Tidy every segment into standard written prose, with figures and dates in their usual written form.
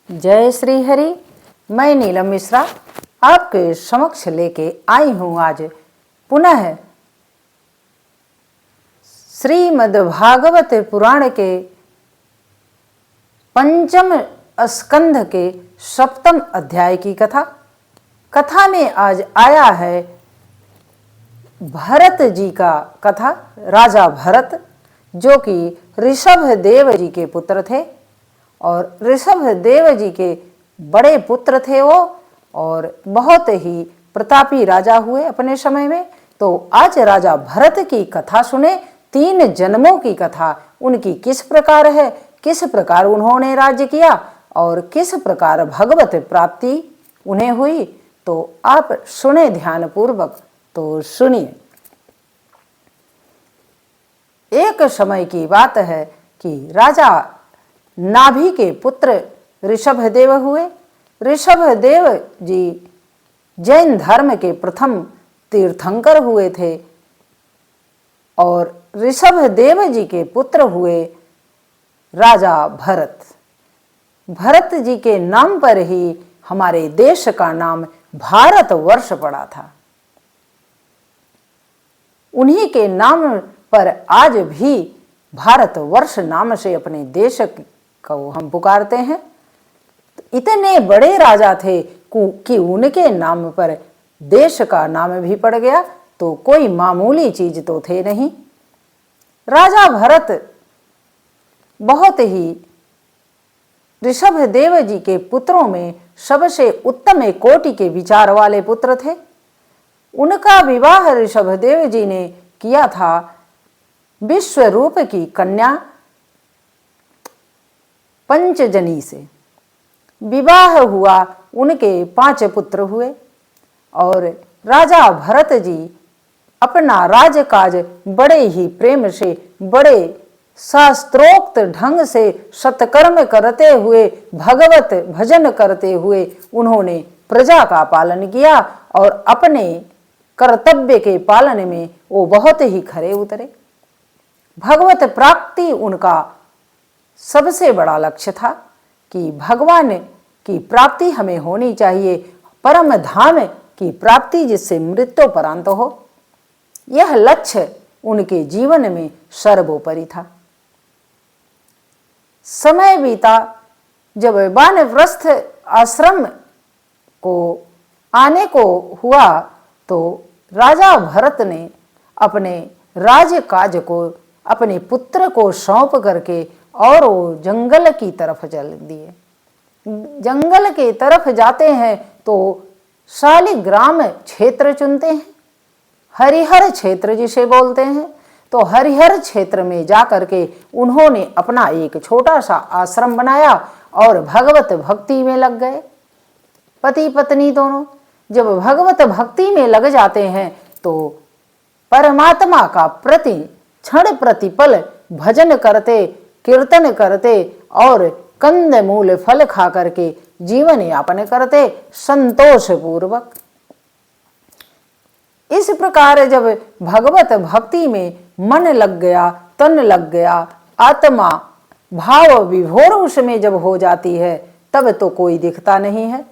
जय श्री हरि। मैं नीलम मिश्रा आपके समक्ष लेके आई हूँ आज पुनः श्रीमद् भागवत पुराण के पंचम स्कंध के सप्तम अध्याय की कथा में आज आया है भरत जी का कथा। राजा भरत जो कि ऋषभ देव जी के पुत्र थे और ऋषभ देव जी के बड़े पुत्र थे वो, और बहुत ही प्रतापी राजा हुए अपने समय में। तो आज राजा भरत की कथा सुने, 3 जन्मों की कथा उनकी किस प्रकार है, किस प्रकार उन्होंने राज्य किया और किस प्रकार भगवत प्राप्ति उन्हें हुई। तो आप सुने ध्यान पूर्वक। तो सुनिए। एक समय की बात है कि राजा नाभि के पुत्र ऋषभदेव हुए। ऋषभदेव जी जैन धर्म के प्रथम तीर्थंकर हुए थे और ऋषभदेव जी के पुत्र हुए राजा भरत। भरत जी के नाम पर ही हमारे देश का नाम भारतवर्ष पड़ा था। उन्हीं के नाम पर आज भी भारतवर्ष नाम से अपने देश को हम पुकारते हैं। इतने बड़े राजा थे कि उनके नाम पर देश का नाम भी पड़ गया, तो कोई मामूली चीज तो थे नहीं। राजा भरत बहुत ही ऋषभदेव जी के पुत्रों में सबसे उत्तम कोटि के विचार वाले पुत्र थे। उनका विवाह ऋषभदेव जी ने किया था विश्वरूप की कन्या पंचजनी से। विवाह हुआ, उनके 5 पुत्र हुए और राजा भरत जी अपना राजकाज बड़े ही प्रेम से, बड़े शास्त्रोक्त ढंग से सत्कर्म करते हुए, भगवत भजन करते हुए उन्होंने प्रजा का पालन किया और अपने कर्तव्य के पालन में वो बहुत ही खरे उतरे। भगवत प्राप्ति उनका सबसे बड़ा लक्ष्य था कि भगवान की प्राप्ति हमें होनी चाहिए, परम धाम की प्राप्ति जिससे मृत्युपरांत हो। यह लक्ष्य उनके जीवन में सर्वोपरि था। समय बीता, जब वानप्रस्थ आश्रम को आने को हुआ तो राजा भरत ने अपने राजकाज को अपने पुत्र को सौंप करके और वो जंगल की तरफ चल दिए। जंगल की तरफ जाते हैं तो शालिग्राम क्षेत्र चुनते हैं, हरिहर क्षेत्र जिसे बोलते हैं। तो हरिहर क्षेत्र में जाकर के उन्होंने अपना एक छोटा सा आश्रम बनाया और भगवत भक्ति में लग गए। पति पत्नी दोनों जब भगवत भक्ति में लग जाते हैं तो परमात्मा का प्रति क्षण प्रतिपल भजन करते, कीर्तन करते और कंद मूल फल खा करके जीवन यापन करते संतोष पूर्वक। इस प्रकार जब भगवत भक्ति में मन लग गया, तन लग गया, आत्मा भाव विभोर उसमें जब हो जाती है तब तो कोई दिखता नहीं है।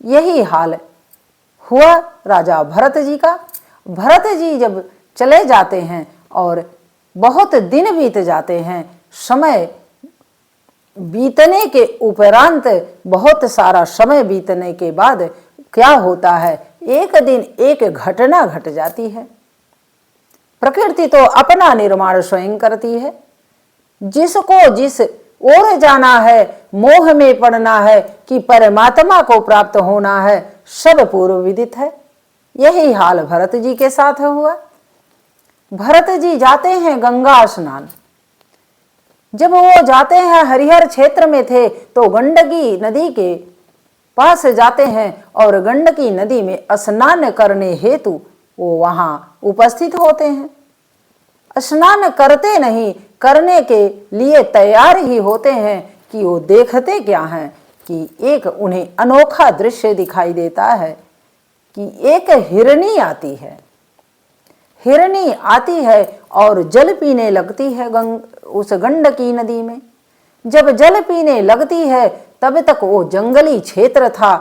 यही हाल हुआ राजा भरत जी का। भरत जी जब चले जाते हैं और बहुत दिन बीत जाते हैं, समय बीतने के उपरांत, बहुत सारा समय बीतने के बाद क्या होता है, एक दिन एक घटना घट जाती है। प्रकृति तो अपना निर्माण स्वयं करती है। जिसको जिस ओर जाना है, मोह में पड़ना है कि परमात्मा को प्राप्त होना है, सब पूर्व विदित है। यही हाल भरत जी के साथ हुआ। भरत जी जाते हैं गंगा स्नान। जब वो जाते हैं, हरिहर क्षेत्र में थे तो गंडकी नदी के पास जाते हैं और गंडकी नदी में स्नान करने हेतु वो वहां उपस्थित होते हैं। स्नान करते नहीं, करने के लिए तैयार ही होते हैं कि वो देखते क्या हैं कि एक उन्हें अनोखा दृश्य दिखाई देता है कि एक हिरनी आती है। हिरनी आती है और जल पीने लगती है उस गंडकी नदी में। जब जल पीने लगती है तब तक वो जंगली क्षेत्र था,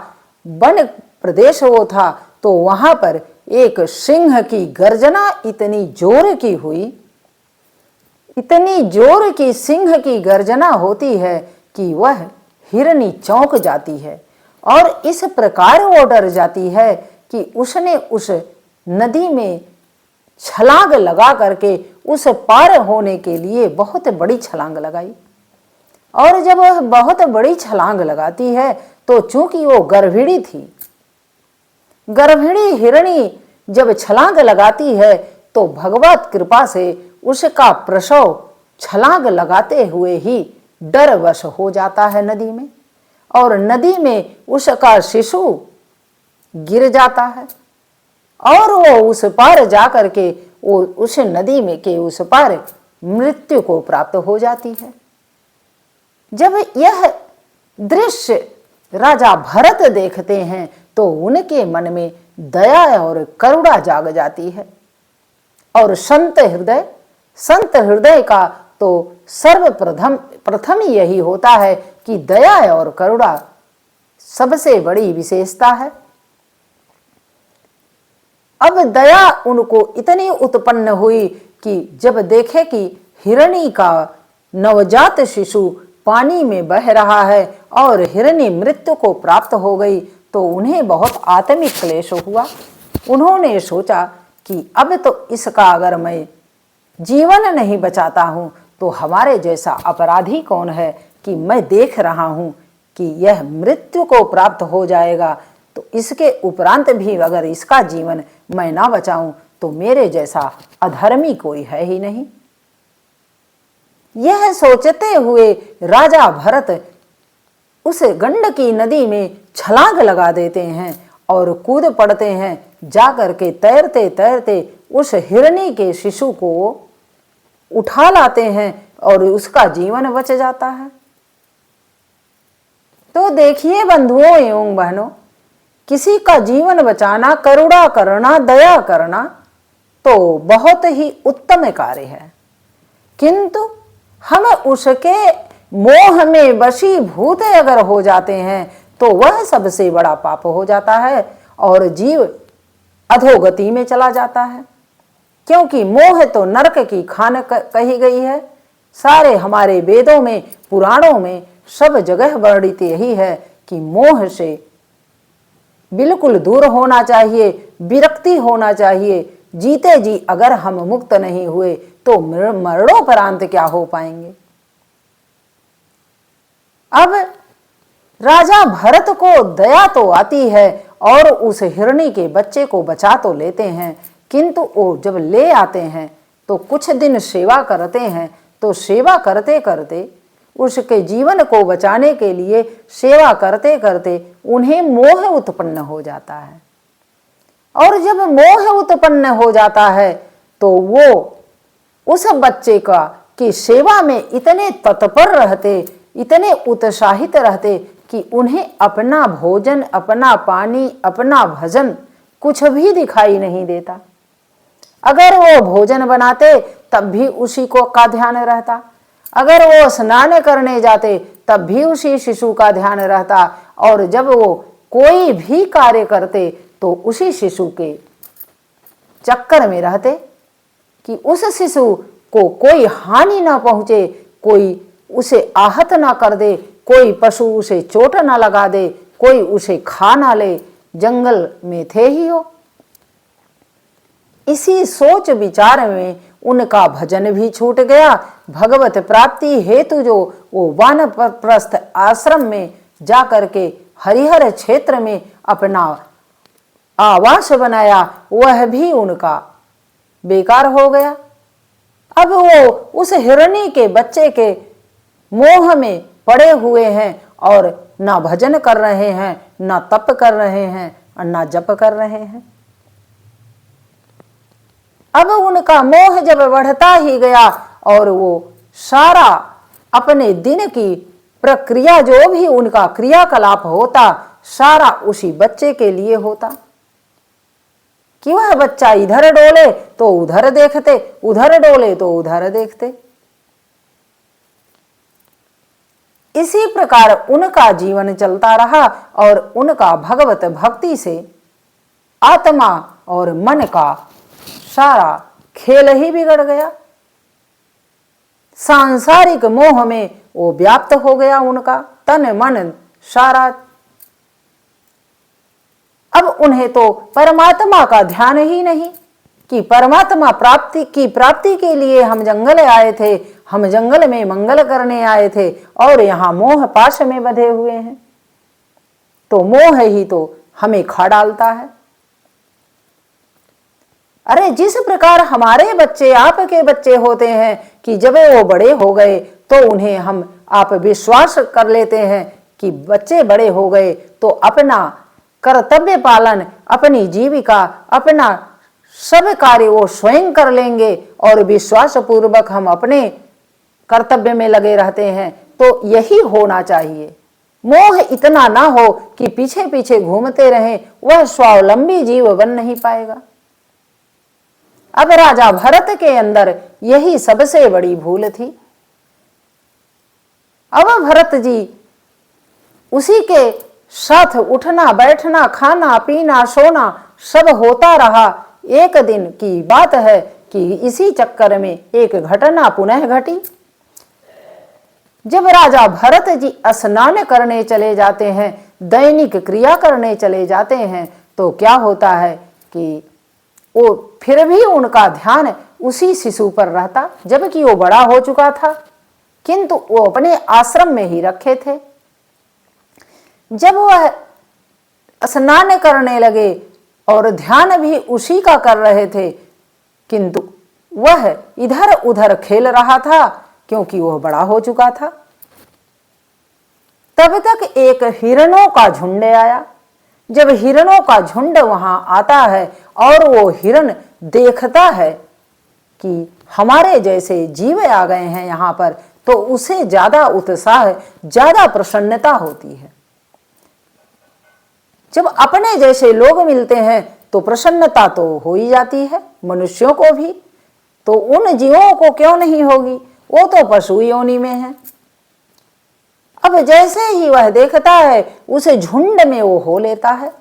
वन प्रदेश वो था। तो वहां पर एक सिंह की गर्जना इतनी जोर की हुई, इतनी जोर की सिंह की गर्जना होती है कि वह हिरनी चौंक जाती है और इस प्रकार वो डर जाती है कि उसने उस नदी में छलांग लगा करके उस पार होने के लिए बहुत बड़ी छलांग लगाई। और जब वह बहुत बड़ी छलांग लगाती है तो चूंकि वो गर्भिणी थी, गर्भिणी हिरणी जब छलांग लगाती है तो भगवत कृपा से उसका प्रसव छलांग लगाते हुए ही डरवश हो जाता है नदी में, और नदी में उसका शिशु गिर जाता है और वो उस पार जाकर के वो उस नदी में के उस पार मृत्यु को प्राप्त हो जाती है। जब यह दृश्य राजा भरत देखते हैं तो उनके मन में दया और करुणा जाग जाती है। और संत हृदय का तो प्रथम यही होता है कि दया और करुणा सबसे बड़ी विशेषता है। अब दया उनको इतनी उत्पन्न हुई कि जब देखे कि हिरणी का नवजात शिशु पानी में बह रहा है और हिरणी मृत्यु को प्राप्त हो गई तो उन्हें बहुत आत्मिक क्लेश हुआ। उन्होंने सोचा कि अब तो इसका अगर मैं जीवन नहीं बचाता हूं तो हमारे जैसा अपराधी कौन है कि मैं देख रहा हूं कि यह मृत्यु को प्राप्त हो जाएगा, तो इसके उपरांत भी अगर इसका जीवन मैं ना बचाऊं तो मेरे जैसा अधर्मी कोई है ही नहीं। यह सोचते हुए राजा भरत उस गंडकी नदी में छलांग लगा देते हैं और कूद पड़ते हैं। जाकर के तैरते तैरते उस हिरणी के शिशु को उठा लाते हैं और उसका जीवन बच जाता है। तो देखिए बंधुओं एवं बहनों, किसी का जीवन बचाना, करुणा करना, दया करना तो बहुत ही उत्तम कार्य है, किंतु हम उसके मोह में वशीभूत अगर हो जाते हैं तो वह सबसे बड़ा पाप हो जाता है और जीव अधोगति में चला जाता है। क्योंकि मोह तो नरक की खान कही गई है। सारे हमारे वेदों में, पुराणों में सब जगह वर्णित यही है कि मोह से बिल्कुल दूर होना चाहिए, विरक्ति होना चाहिए। जीते जी अगर हम मुक्त नहीं हुए तो मरणोपरांत क्या हो पाएंगे। अब राजा भरत को दया तो आती है और उस हिरणी के बच्चे को बचा तो लेते हैं, किंतु वो जब ले आते हैं तो कुछ दिन सेवा करते हैं, तो सेवा करते करते उसके जीवन को बचाने के लिए सेवा करते करते उन्हें मोह उत्पन्न हो जाता है। और जब मोह उत्पन्न हो जाता है तो वो उस बच्चे का की सेवा में इतने तत्पर रहते, इतने उत्साहित रहते कि उन्हें अपना भोजन, अपना पानी, अपना भजन कुछ भी दिखाई नहीं देता। अगर वो भोजन बनाते तब भी उसी को का ध्यान रहता, अगर वो स्नान करने जाते तब भी उसी शिशु का ध्यान रहता, और जब वो कोई भी कार्य करते तो उसी शिशु के चक्कर में रहते कि उस शिशु को कोई हानि ना पहुंचे, कोई उसे आहत ना कर दे, कोई पशु उसे चोट ना लगा दे, कोई उसे खा ना ले, जंगल में थे ही हो। इसी सोच विचार में उनका भजन भी छूट गया। भगवत प्राप्ति हेतु जो वो वानप्रस्थ आश्रम में जाकर के हरिहर क्षेत्र में अपना आवास बनाया, वह भी उनका बेकार हो गया। अब वो उस हिरणी के बच्चे के मोह में पड़े हुए हैं और ना भजन कर रहे हैं, ना तप कर रहे हैं और ना जप कर रहे हैं। अब उनका मोह जब बढ़ता ही गया और वो सारा अपने दिन की प्रक्रिया, जो भी उनका क्रियाकलाप होता, सारा उसी बच्चे के लिए होता कि वह बच्चा इधर डोले तो उधर देखते, उधर डोले तो उधर देखते। इसी प्रकार उनका जीवन चलता रहा और उनका भगवत भक्ति से आत्मा और मन का सारा खेल ही बिगड़ गया। सांसारिक मोह में वो व्याप्त हो गया, उनका तन मन सारा। अब उन्हें तो परमात्मा का ध्यान ही नहीं कि परमात्मा प्राप्ति के लिए हम जंगल आए थे, हम जंगल में मंगल करने आए थे और यहाँ मोह पाश में बंधे हुए हैं। तो मोह ही तो हमें खा डालता है। अरे जिस प्रकार हमारे बच्चे आपके बच्चे होते हैं कि जब वो बड़े हो गए तो उन्हें हम आप विश्वास कर लेते हैं कि बच्चे बड़े हो गए तो अपना कर्तव्य पालन, अपनी जीविका, अपना सब कार्य वो स्वयं कर लेंगे और विश्वास पूर्वक हम अपने कर्तव्य में लगे रहते हैं। तो यही होना चाहिए। मोह इतना ना हो कि पीछे पीछे घूमते रहें, वह स्वावलंबी जीव बन नहीं पाएगा। अब राजा भरत के अंदर यही सबसे बड़ी भूल थी। अब भरत जी उसी के साथ उठना बैठना खाना पीना सोना सब होता रहा। एक दिन की बात है कि इसी चक्कर में एक घटना पुनः घटी। जब राजा भरत जी स्नान करने चले जाते हैं, दैनिक क्रिया करने चले जाते हैं, तो क्या होता है कि वो फिर भी उनका ध्यान उसी शिशु पर रहता, जबकि वो बड़ा हो चुका था, किंतु वो अपने आश्रम में ही रखे थे। जब वह स्नान करने लगे और ध्यान भी उसी का कर रहे थे, किंतु वह इधर उधर खेल रहा था क्योंकि वह बड़ा हो चुका था। तब तक एक हिरणों का झुंड आया। जब हिरणों का झुंड वहां आता है और वो हिरण देखता है कि हमारे जैसे जीव आ गए हैं यहाँ पर, तो उसे ज्यादा उत्साह, ज्यादा प्रसन्नता होती है। जब अपने जैसे लोग मिलते हैं तो प्रसन्नता तो हो ही जाती है, मनुष्यों को भी, तो उन जीवों को क्यों नहीं होगी, वो तो पशु योनि में है। अब जैसे ही वह देखता है उस झुंड में वो हो लेता है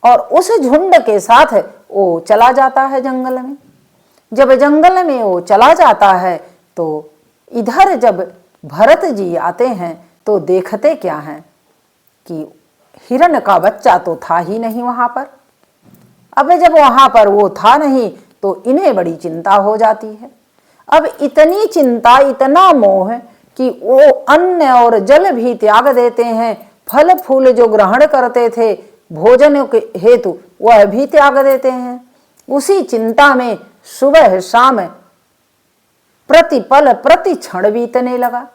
और उस झुंड के साथ वो चला जाता है जंगल में। जब जंगल में वो चला जाता है तो इधर जब भरत जी आते हैं तो देखते क्या हैं कि हिरण का बच्चा तो था ही नहीं वहां पर। अब जब वहां पर वो था नहीं तो इन्हें बड़ी चिंता हो जाती है। अब इतनी चिंता, इतना मोह कि वो अन्न और जल भी त्याग देते हैं, फल फूल जो ग्रहण करते थे भोजन के हेतु वह भी त्याग देते हैं। उसी चिंता में सुबह शाम प्रतिपल प्रति क्षण बीतने लगा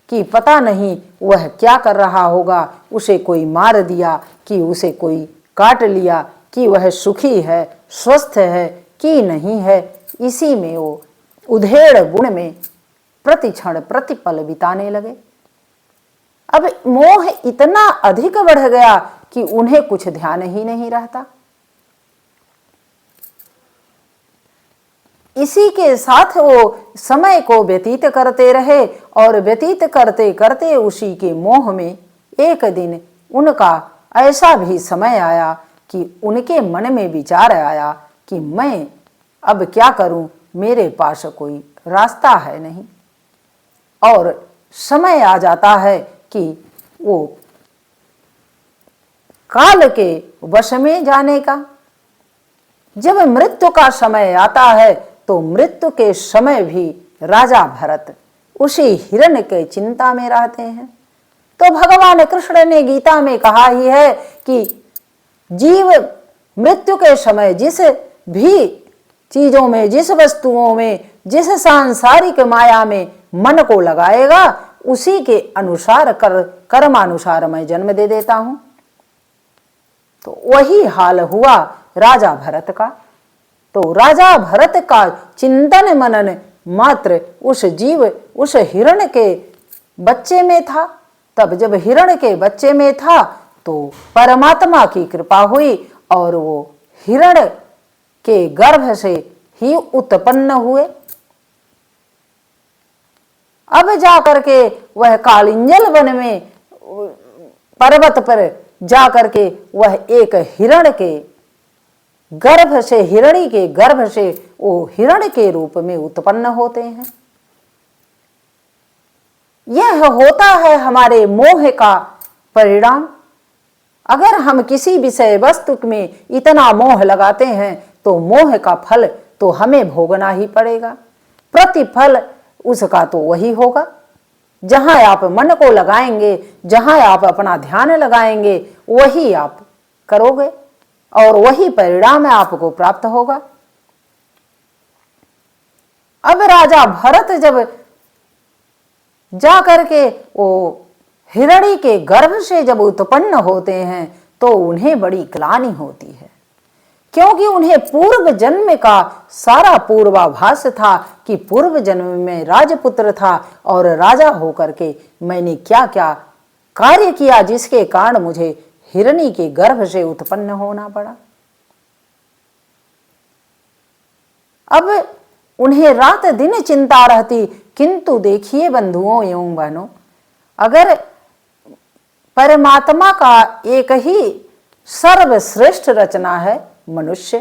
कि पता नहीं वह क्या कर रहा होगा, उसे कोई मार दिया कि उसे कोई काट लिया, कि वह सुखी है, स्वस्थ है कि नहीं है। इसी में वो उधेड़ गुण में प्रति क्षण प्रतिपल बिताने लगे। अब मोह इतना अधिक बढ़ गया कि उन्हें कुछ ध्यान ही नहीं रहता। इसी के साथ वो समय को व्यतीत करते रहे और व्यतीत करते करते उसी के मोह में एक दिन उनका ऐसा भी समय आया कि उनके मन में विचार आया कि मैं अब क्या करूं, मेरे पास कोई रास्ता है नहीं। और समय आ जाता है कि वो काल के वश में जाने का। जब मृत्यु का समय आता है तो मृत्यु के समय भी राजा भरत उसी हिरण के चिंता में रहते हैं। तो भगवान कृष्ण ने गीता में कहा ही है कि जीव मृत्यु के समय जिस भी चीजों में, जिस वस्तुओं में, जिस सांसारिक माया में मन को लगाएगा उसी के अनुसार कर्मानुसार मैं जन्म दे देता हूं। तो वही हाल हुआ राजा भरत का। तो राजा भरत का चिंतन मनन मात्र उस जीव, उस हिरण के बच्चे में था। तब जब हिरण के बच्चे में था तो परमात्मा की कृपा हुई और वो हिरण के गर्भ से ही उत्पन्न हुए। अब जा करके वह कालिंजल वन में पर्वत पर जा करके वह एक हिरण के गर्भ से, हिरणी के गर्भ से वो हिरण के रूप में उत्पन्न होते हैं। यह होता है हमारे मोह का परिणाम। अगर हम किसी विषय वस्तु में इतना मोह लगाते हैं तो मोह का फल तो हमें भोगना ही पड़ेगा। प्रतिफल उसका तो वही होगा। जहां आप मन को लगाएंगे, जहां आप अपना ध्यान लगाएंगे, वही आप करोगे और वही परिणाम आपको प्राप्त होगा। अब राजा भरत जब जा करके वो हिरणी के गर्भ से जब उत्पन्न होते हैं तो उन्हें बड़ी ग्लानि होती है, क्योंकि उन्हें पूर्व जन्म का सारा पूर्वाभास था कि पूर्व जन्म में राजपुत्र था और राजा होकर के मैंने क्या क्या कार्य किया जिसके कारण मुझे हिरणी के गर्भ से उत्पन्न होना पड़ा। अब उन्हें रात दिन चिंता रहती, किंतु देखिए बंधुओं एवं बहनों, अगर परमात्मा का एक ही सर्वश्रेष्ठ रचना है मनुष्य,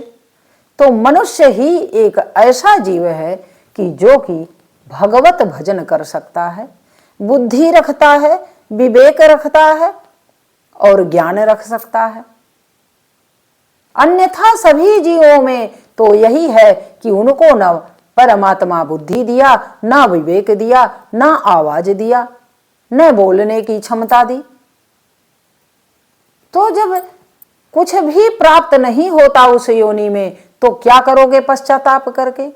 तो मनुष्य ही एक ऐसा जीव है कि जो कि भगवत भजन कर सकता है, बुद्धि रखता है, विवेक रखता है और ज्ञान रख सकता है। अन्यथा सभी जीवों में तो यही है कि उनको न परमात्मा बुद्धि दिया, न विवेक दिया, न आवाज दिया, न बोलने की क्षमता दी। तो जब कुछ भी प्राप्त नहीं होता उस योनि में तो क्या करोगे पश्चाताप करके?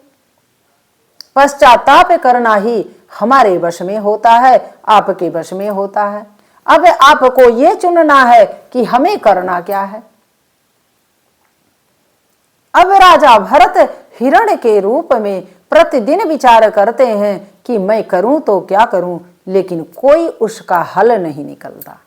पश्चाताप करना ही हमारे वश में होता है, आपके वश में होता है। अब आपको ये चुनना है कि हमें करना क्या है। अब राजा भरत हिरण के रूप में प्रतिदिन विचार करते हैं कि मैं करूं तो क्या करूं, लेकिन कोई उसका हल नहीं निकलता।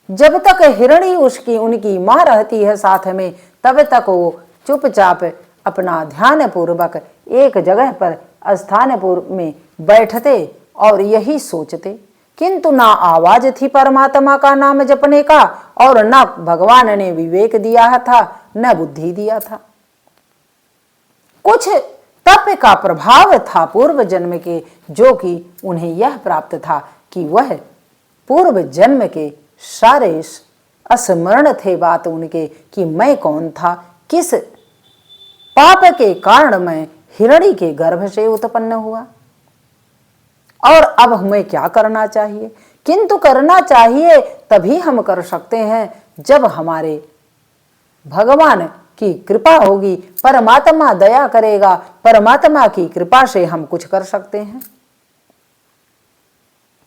जब तक हिरणी उनकी मां रहती है साथ में, तब तक वो चुपचाप अपना ध्यान पूर्वक एक जगह पर स्थान में बैठते और यही सोचते, किंतु ना आवाज थी परमात्मा का नाम जपने का और न भगवान ने विवेक दिया था, न बुद्धि दिया था। कुछ तप का प्रभाव था पूर्व जन्म के, जो कि उन्हें यह प्राप्त था कि वह पूर्व जन्म के सारे स्मरण थे बात उनके कि मैं कौन था, किस पाप के कारण मैं हिरणी के गर्भ से उत्पन्न हुआ और अब हमें क्या करना चाहिए। किंतु करना चाहिए तभी हम कर सकते हैं जब हमारे भगवान की कृपा होगी, परमात्मा दया करेगा, परमात्मा की कृपा से हम कुछ कर सकते हैं।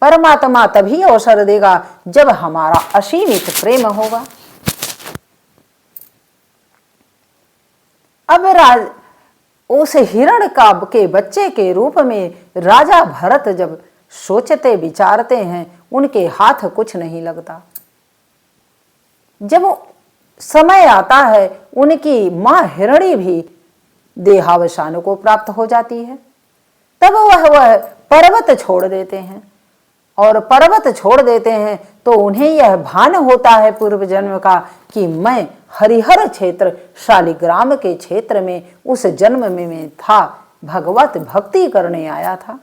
परमात्मा तभी अवसर देगा जब हमारा असीमित प्रेम होगा। अब उस हिरण का के बच्चे के रूप में राजा भरत जब सोचते विचारते हैं, उनके हाथ कुछ नहीं लगता। जब समय आता है उनकी मां हिरणी भी देहावसान को प्राप्त हो जाती है, तब वह पर्वत छोड़ देते हैं और पर्वत छोड़ देते हैं तो उन्हें यह भान होता है पूर्व जन्म का कि मैं हरिहर क्षेत्र शालिग्राम के क्षेत्र में उस जन्म में मैं था, भगवत भक्ति करने आया था।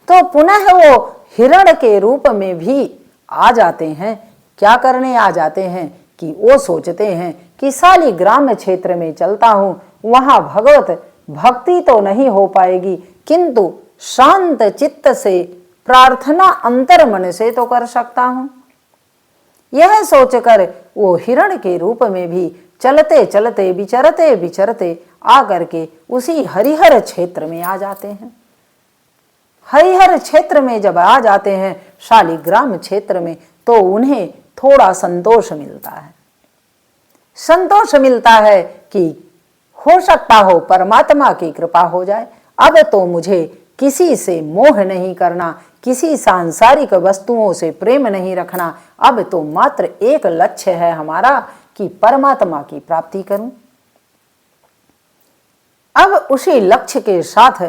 तो पुनः वो हिरण के रूप में भी आ जाते हैं। क्या करने आ जाते हैं कि वो सोचते हैं कि शालिग्राम क्षेत्र में चलता हूं, वहां भगवत भक्ति तो नहीं हो पाएगी, किंतु शांत चित्त से प्रार्थना अंतर मन से तो कर सकता हूं। यह सोचकर वो हिरण के रूप में भी चलते चलते विचरते विचरते आकर के उसी हरिहर क्षेत्र में आ जाते हैं। हरिहर क्षेत्र में जब आ जाते हैं, शालिग्राम क्षेत्र में, तो उन्हें थोड़ा संतोष मिलता है। संतोष मिलता है कि हो सकता हो परमात्मा की कृपा हो जाए, अब तो मुझे किसी से मोह नहीं करना, किसी सांसारिक वस्तुओं से प्रेम नहीं रखना, अब तो मात्र एक लक्ष्य है हमारा कि परमात्मा की प्राप्ति करूं। अब उसी लक्ष्य के साथ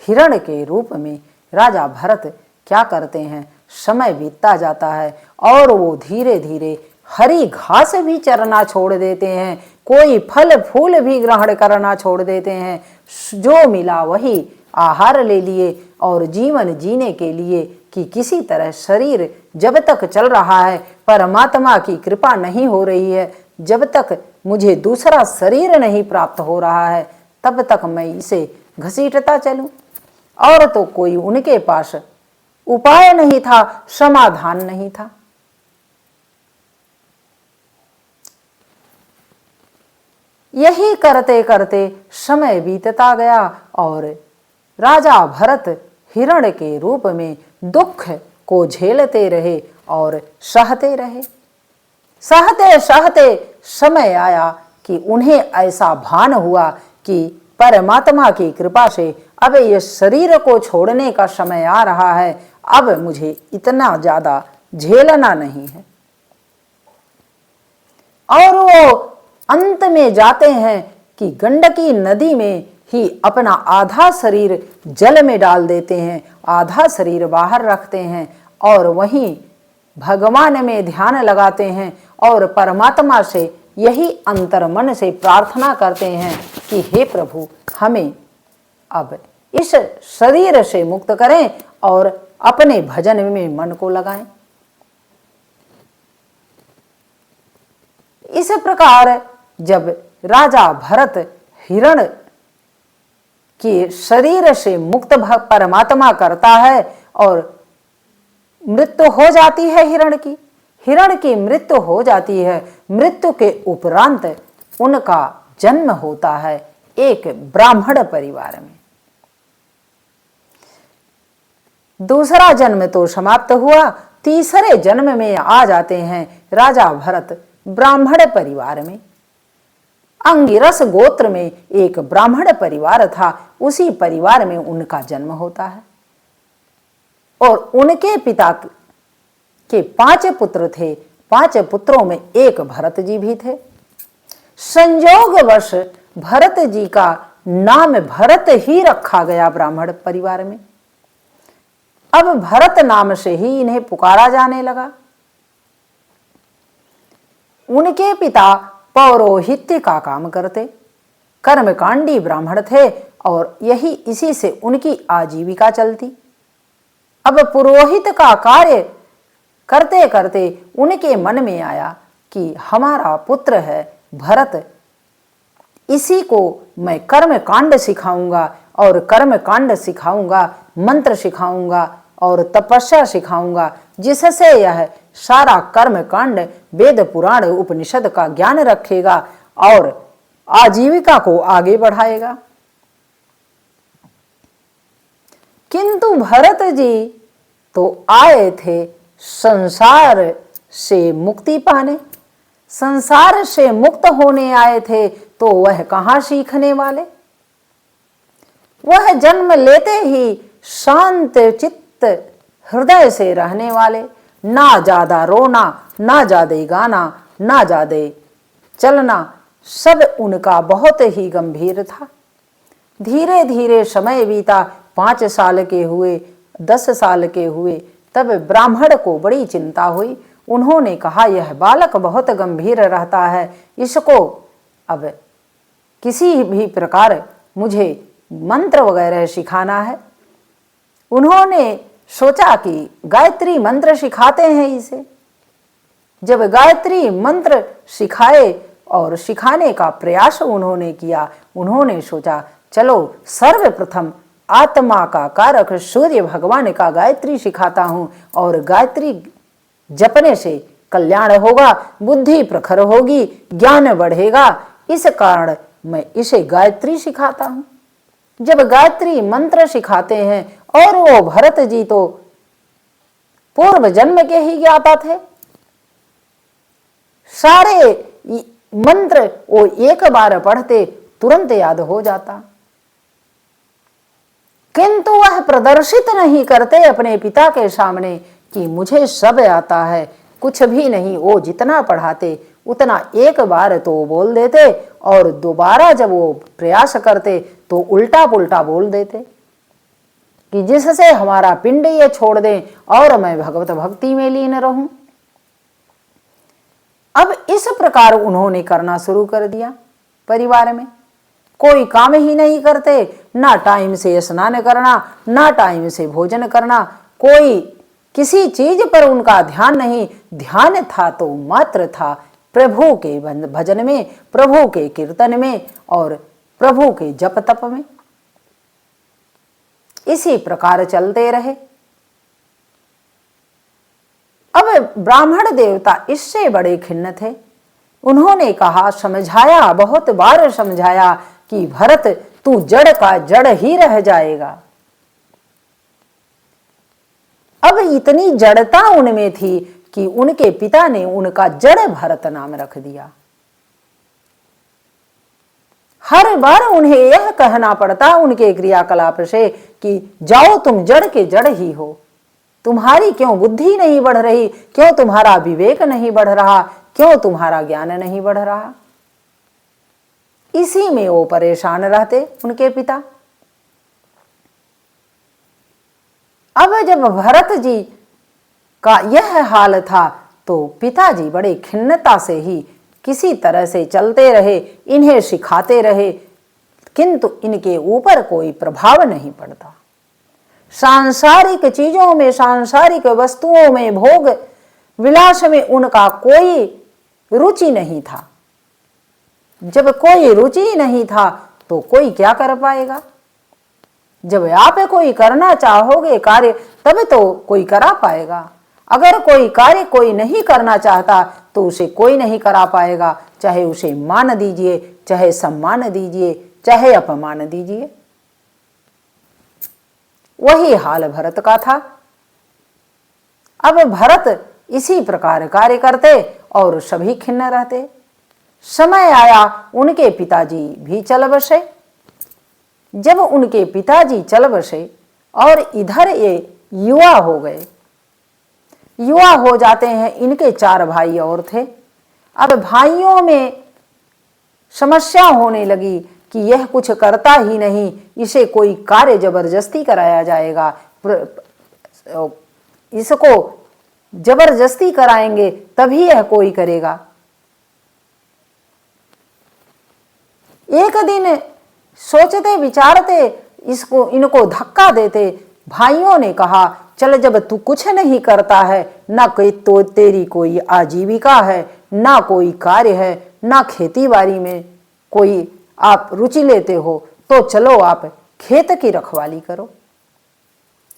हिरण के रूप में राजा भरत क्या करते हैं, समय बीतता जाता है और वो धीरे धीरे हरी घास भी चरना छोड़ देते हैं, कोई फल फूल भी ग्रहण करना छोड़ देते हैं, जो मिला वही आहार ले लिए और जीवन जीने के लिए कि किसी तरह शरीर जब तक चल रहा है, परमात्मा की कृपा नहीं हो रही है, जब तक मुझे दूसरा शरीर नहीं प्राप्त हो रहा है, तब तक मैं इसे घसीटता चलूं। और तो कोई उनके पास उपाय नहीं था, समाधान नहीं था। यही करते करते समय बीतता गया और राजा भरत हिरण के रूप में दुख को झेलते रहे और सहते रहे। सहते सहते समय आया कि उन्हें ऐसा भान हुआ कि परमात्मा की कृपा से अब ये शरीर को छोड़ने का समय आ रहा है, अब मुझे इतना ज्यादा झेलना नहीं है। और वो अंत में जाते हैं कि गंडकी नदी में ही अपना आधा शरीर जल में डाल देते हैं, आधा शरीर बाहर रखते हैं और वहीं भगवान में ध्यान लगाते हैं और परमात्मा से यही अंतर्मन से प्रार्थना करते हैं कि हे प्रभु, हमें अब इस शरीर से मुक्त करें और अपने भजन में मन को लगाएं। इस प्रकार जब राजा भरत हिरण के शरीर से मुक्त परमात्मा करता है और मृत्यु हो जाती है हिरण की मृत्यु हो जाती है, मृत्यु के उपरांत उनका जन्म होता है एक ब्राह्मण परिवार में। दूसरा जन्म तो समाप्त हुआ, तीसरे जन्म में आ जाते हैं राजा भरत ब्राह्मण परिवार में। अंगिरस गोत्र में एक ब्राह्मण परिवार था, उसी परिवार में उनका जन्म होता है और उनके पिता के 5 पुत्र थे, 5 पुत्रों में एक भरत जी भी थे। संयोगवश भरत जी का नाम भरत ही रखा गया ब्राह्मण परिवार में। अब भरत नाम से ही इन्हें पुकारा जाने लगा। उनके पिता पौरोहित्य का काम करते, कर्मकांडी ब्राह्मण थे और यही इसी से उनकी आजीविका चलती। अब पुरोहित का कार्य करते करते उनके मन में आया कि हमारा पुत्र है भरत, इसी को मैं कर्म कांड सिखाऊंगा और कर्म कांड सिखाऊंगा, मंत्र सिखाऊंगा और तपस्या सिखाऊंगा, जिससे यह सारा कर्म कांड वेद पुराण उपनिषद का ज्ञान रखेगा और आजीविका को आगे बढ़ाएगा। किंतु भरत जी तो आए थे संसार से मुक्ति पाने, संसार से मुक्त होने आए थे, तो वह कहाँ सीखने वाले। वह जन्म लेते ही शांत चित्त हृदय से रहने वाले, ना ज्यादा रोना, ना ज्यादा गाना, ना ज्यादा चलना, सब उनका बहुत ही गंभीर था। धीरे धीरे समय बीता, 5 साल के हुए, 10 साल के हुए, तब ब्राह्मण को बड़ी चिंता हुई। उन्होंने कहा यह बालक बहुत गंभीर रहता है, इसको अब किसी भी प्रकार मुझे मंत्र वगैरह सिखाना है। उन्होंने सोचा कि गायत्री मंत्र सिखाते हैं इसे। जब गायत्री मंत्र सिखाए और सिखाने का प्रयास उन्होंने किया, उन्होंने सोचा चलो सर्वप्रथम आत्मा का कारक सूर्य भगवान का गायत्री सिखाता हूं और गायत्री जपने से कल्याण होगा, बुद्धि प्रखर होगी, ज्ञान बढ़ेगा, इस कारण मैं इसे गायत्री सिखाता हूं। जब गायत्री मंत्र सिखाते हैं और वो भरत जी तो पूर्व जन्म के ही ज्ञाता थे, सारे मंत्र वो एक बार पढ़ते तुरंत याद हो जाता, किंतु वह प्रदर्शित नहीं करते अपने पिता के सामने कि मुझे सब आता है, कुछ भी नहीं। वो जितना पढ़ाते उतना एक बार तो बोल देते और दोबारा जब वो प्रयास करते तो उल्टा पुल्टा बोल देते। कि जिससे हमारा पिंड ये छोड़ दें और मैं भगवत भक्ति में लीन रहूं। अब इस प्रकार उन्होंने करना शुरू कर दिया। परिवार में कोई काम ही नहीं करते, ना टाइम से स्नान करना, ना टाइम से भोजन करना, कोई किसी चीज पर उनका ध्यान नहीं। ध्यान था तो मात्र था प्रभु के भजन में, प्रभु के कीर्तन में और प्रभु के जप तप में। इसी प्रकार चलते रहे। अब ब्राह्मण देवता इससे बड़े खिन्न थे। उन्होंने कहा, समझाया, बहुत बार समझाया कि भरत तू जड़ का जड़ ही रह जाएगा। अब इतनी जड़ता उनमें थी कि उनके पिता ने उनका जड़ भरत नाम रख दिया। हर बार उन्हें यह कहना पड़ता उनके क्रियाकलाप से कि जाओ तुम जड़ के जड़ ही हो, तुम्हारी क्यों बुद्धि नहीं बढ़ रही, क्यों तुम्हारा विवेक नहीं बढ़ रहा, क्यों तुम्हारा ज्ञान नहीं बढ़ रहा। इसी में वो परेशान रहते उनके पिता। अब जब भरत जी का यह हाल था तो पिताजी बड़े खिन्नता से ही किसी तरह से चलते रहे, इन्हें सिखाते रहे, किंतु इनके ऊपर कोई प्रभाव नहीं पड़ता। सांसारिक चीजों में, सांसारिक वस्तुओं में, भोग विलास में उनका कोई रुचि नहीं था। जब कोई रुचि नहीं था तो कोई क्या कर पाएगा। जब आप कोई करना चाहोगे कार्य तब तो कोई करा पाएगा। अगर कोई कार्य कोई नहीं करना चाहता तो उसे कोई नहीं करा पाएगा, चाहे उसे मान दीजिए, चाहे सम्मान दीजिए, चाहे अपमान दीजिए। वही हाल भरत का था। अब भरत इसी प्रकार कार्य करते और सभी खिन्न रहते। समय आया उनके पिताजी भी चल बसे। जब उनके पिताजी चल बसे और इधर ये युवा हो गए, युवा हो जाते हैं। इनके 4 भाई और थे। अब भाइयों में समस्या होने लगी कि यह कुछ करता ही नहीं, इसे कोई कार्य जबरदस्ती कराया जाएगा, इसको जबरदस्ती कराएंगे तभी यह कोई करेगा। एक दिन सोचते विचारते इनको धक्का देते भाइयों ने कहा, चल जब तू कुछ नहीं करता है, ना कोई तो तेरी कोई आजीविका है, ना कोई कार्य है, ना खेती बाड़ी में कोई आप रुचि लेते हो, तो चलो आप खेत की रखवाली करो।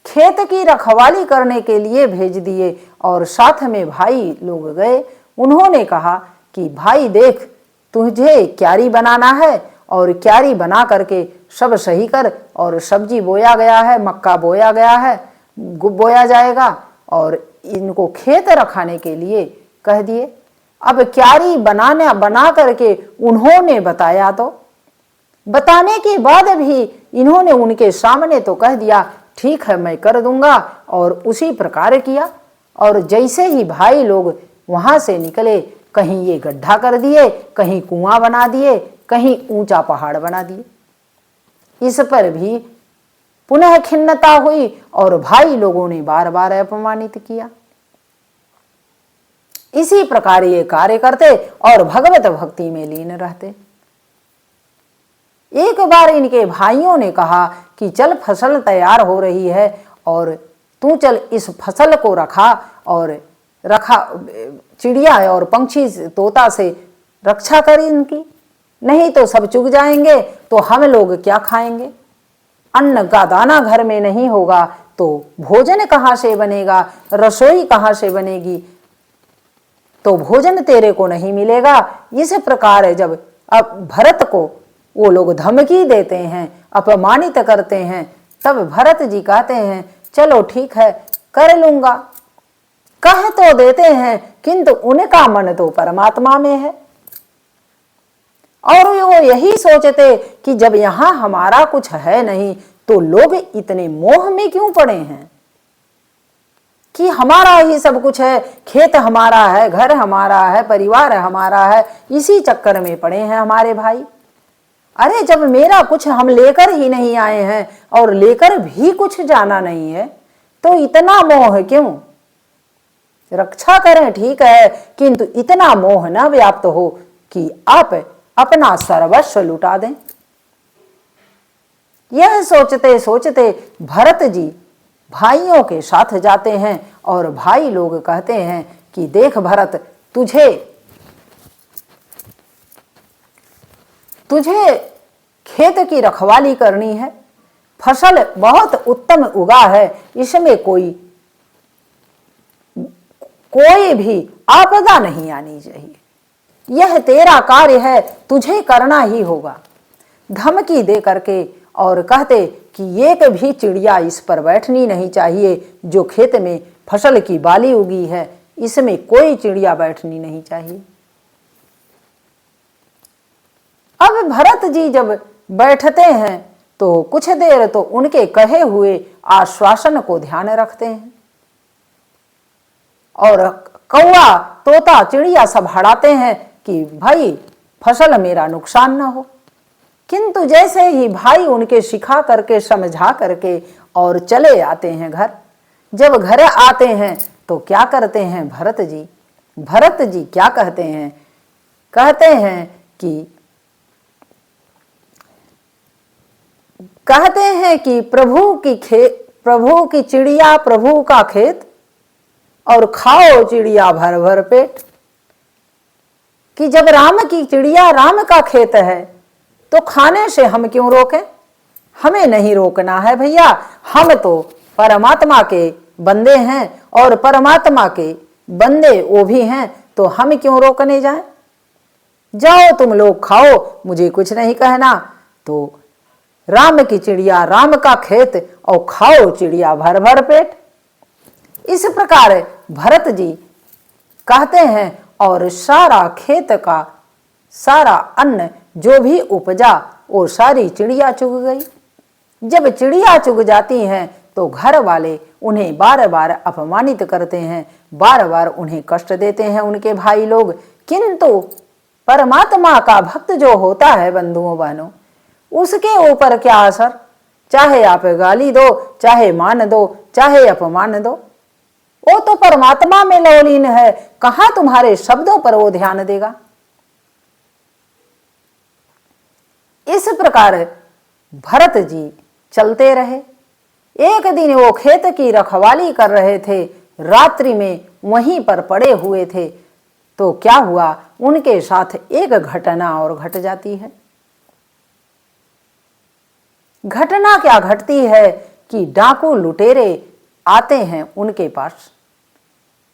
खेत की रखवाली करने के लिए भेज दिए और साथ में भाई लोग गए। उन्होंने कहा कि भाई देख, तुझे क्यारी बनाना है और क्यारी बना करके सब सही कर, और सब्जी बोया गया है, मक्का बोया गया है, बोया जाएगा, और इनको खेत रखाने के लिए कह दिए। अब क्यारी बना करके उन्होंने बताया, तो बताने के बाद भी इन्होंने उनके सामने तो कह दिया ठीक है मैं कर दूंगा, और उसी प्रकार किया। और जैसे ही भाई लोग वहां से निकले, कहीं ये गड्ढा कर दिए, कहीं कुआं बना दिए, कहीं ऊंचा पहाड़ बना दिए। इस पर भी पुनः खिन्नता हुई और भाई लोगों ने बार बार अपमानित किया। इसी प्रकार ये कार्य करते और भगवत भक्ति में लीन रहते। एक बार इनके भाइयों ने कहा कि चल फसल तैयार हो रही है और तू चल इस फसल को रखा चिड़िया और पंछी तोता से रक्षा कर इनकी, नहीं तो सब चुग जाएंगे तो हम लोग क्या खाएंगे। अन्न का दाना घर में नहीं होगा तो भोजन कहाँ से बनेगा, रसोई कहाँ से बनेगी, तो भोजन तेरे को नहीं मिलेगा। इस प्रकार है जब अब भरत को वो लोग धमकी देते हैं, अपमानित करते हैं, तब भरत जी कहते हैं चलो ठीक है कर लूंगा। कह तो देते हैं किंतु उनका मन तो परमात्मा में है, और वो यही सोचते कि जब यहां हमारा कुछ है नहीं तो लोग इतने मोह में क्यों पड़े हैं कि हमारा ही सब कुछ है, खेत हमारा है, घर हमारा है, परिवार हमारा है, इसी चक्कर में पड़े हैं हमारे भाई। अरे जब मेरा कुछ हम लेकर ही नहीं आए हैं और लेकर भी कुछ जाना नहीं है तो इतना मोह क्यों? रक्षा करें ठीक है, किंतु इतना मोह न व्याप्त हो कि आप अपना सर्वस्व लुटा दें। यह सोचते सोचते भरत जी भाइयों के साथ जाते हैं और भाई लोग कहते हैं कि देख भरत, तुझे खेत की रखवाली करनी है, फसल बहुत उत्तम उगा है, इसमें कोई भी आपदा नहीं आनी चाहिए, यह तेरा कार्य है, तुझे करना ही होगा। धमकी दे करके और कहते कि एक भी चिड़िया इस पर बैठनी नहीं चाहिए, जो खेत में फसल की बाली उगी है इसमें कोई चिड़िया बैठनी नहीं चाहिए। अब भरत जी जब बैठते हैं तो कुछ देर तो उनके कहे हुए आश्वासन को ध्यान रखते हैं और कौवा तोता चिड़िया सब हड़ाते हैं कि भाई फसल मेरा नुकसान ना हो। किंतु जैसे ही भाई उनके सिखा करके समझा करके और चले आते हैं घर, जब घर आते हैं तो क्या करते हैं भरत जी क्या कहते हैं? कहते हैं कि प्रभु की चिड़िया प्रभु का खेत और खाओ चिड़िया भर भर पेट। कि जब राम की चिड़िया राम का खेत है तो खाने से हम क्यों रोकें? हमें नहीं रोकना है भैया, हम तो परमात्मा के बंदे हैं और परमात्मा के बंदे वो भी हैं, तो हम क्यों रोकने जाएं? जाओ तुम लोग खाओ, मुझे कुछ नहीं कहना। तो राम की चिड़िया राम का खेत और खाओ चिड़िया भर भर पेट। इस प्रकार भरत जी कहते हैं और सारा खेत का सारा अन्न जो भी उपजा वो सारी चिड़िया चुग गई। जब चिड़िया चुग जाती हैं तो घर वाले उन्हें बार बार अपमानित करते हैं, बार बार उन्हें कष्ट देते हैं उनके भाई लोग। किंतु परमात्मा का भक्त जो होता है बंधुओं बहनों, उसके ऊपर क्या असर? चाहे आप गाली दो, चाहे मान दो, चाहे अपमान दो, वो तो परमात्मा में लौलीन है, कहां तुम्हारे शब्दों पर वो ध्यान देगा। इस प्रकार भरत जी चलते रहे। एक दिन वो खेत की रखवाली कर रहे थे, रात्रि में वहीं पर पड़े हुए थे, तो क्या हुआ, उनके साथ एक घटना और घट जाती है। घटना क्या घटती है कि डाकू लुटेरे आते हैं उनके पास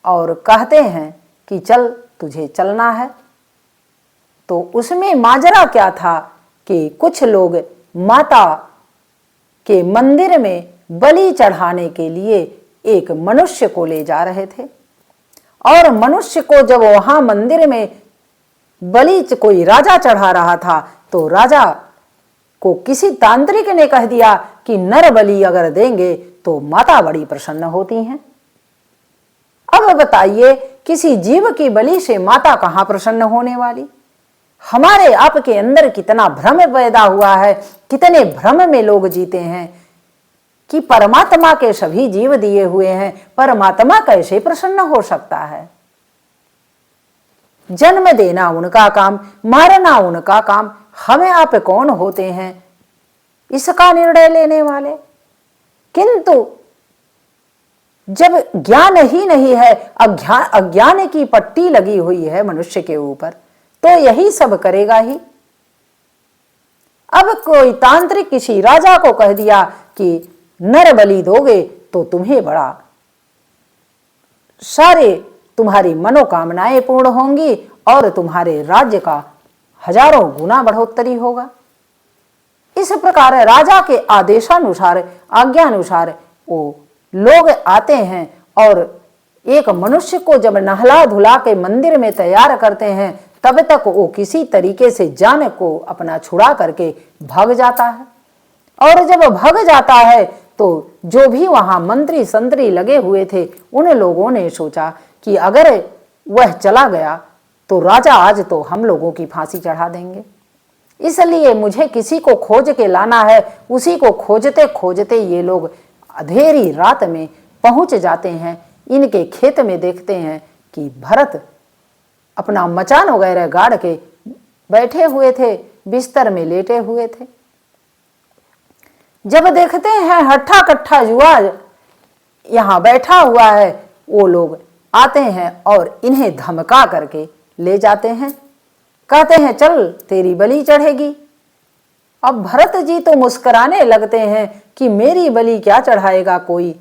और कहते हैं कि चल तुझे चलना है। तो उसमें माजरा क्या था कि कुछ लोग माता के मंदिर में बलि चढ़ाने के लिए एक मनुष्य को ले जा रहे थे और मनुष्य को जब वहां मंदिर में बलि कोई राजा चढ़ा रहा था तो राजा को किसी तांत्रिक ने कह दिया कि नर बलि अगर देंगे तो माता बड़ी प्रसन्न होती हैं। अब बताइए, किसी जीव की बलि से माता कहां प्रसन्न होने वाली? हमारे आपके अंदर कितना भ्रम पैदा हुआ है, कितने भ्रम में लोग जीते हैं कि परमात्मा के सभी जीव दिए हुए हैं, परमात्मा कैसे प्रसन्न हो सकता है? जन्म देना उनका काम, मारना उनका काम, हमें आप कौन होते हैं इसका निर्णय लेने वाले? किंतु जब ज्ञान ही नहीं है, अज्ञान की पट्टी लगी हुई है मनुष्य के ऊपर, तो यही सब करेगा ही। अब कोई तांत्रिक किसी राजा को कह दिया कि नर बलि दोगे तो तुम्हें बड़ा सारे तुम्हारी मनोकामनाएं पूर्ण होंगी और तुम्हारे राज्य का हजारों गुना बढ़ोतरी होगा। इस प्रकार राजा के आदेशानुसार, आज्ञानुसार वो लोग आते हैं और एक मनुष्य को जब नहला धुला के मंदिर में तैयार करते हैं तब तक वो किसी तरीके से जान को अपना छुड़ा करके भाग जाता है। और जब भाग जाता है तो जो भी वहां मंत्री संतरी लगे हुए थे उन लोगों ने सोचा कि अगर वह चला गया तो राजा आज तो हम लोगों की फांसी चढ़ा देंगे। इसलिए मुझे किसी को खोज के लाना है। उसी को खोजते खोजते ये लोग अंधेरी रात में पहुंच जाते हैं। इनके खेत में देखते हैं कि भरत अपना मचान वगैरह गाड़ के बैठे हुए थे, बिस्तर में लेटे हुए थे। जब देखते हैं हट्ठा कट्ठा युवा यहाँ बैठा हुआ है, वो लोग आते हैं और इन्हें धमका करके ले जाते हैं। कहते हैं चल तेरी बलि चढ़ेगी। अब भरत जी तो मुस्कुराने लगते हैं कि मेरी बलि क्या चढ़ाएगा कोई,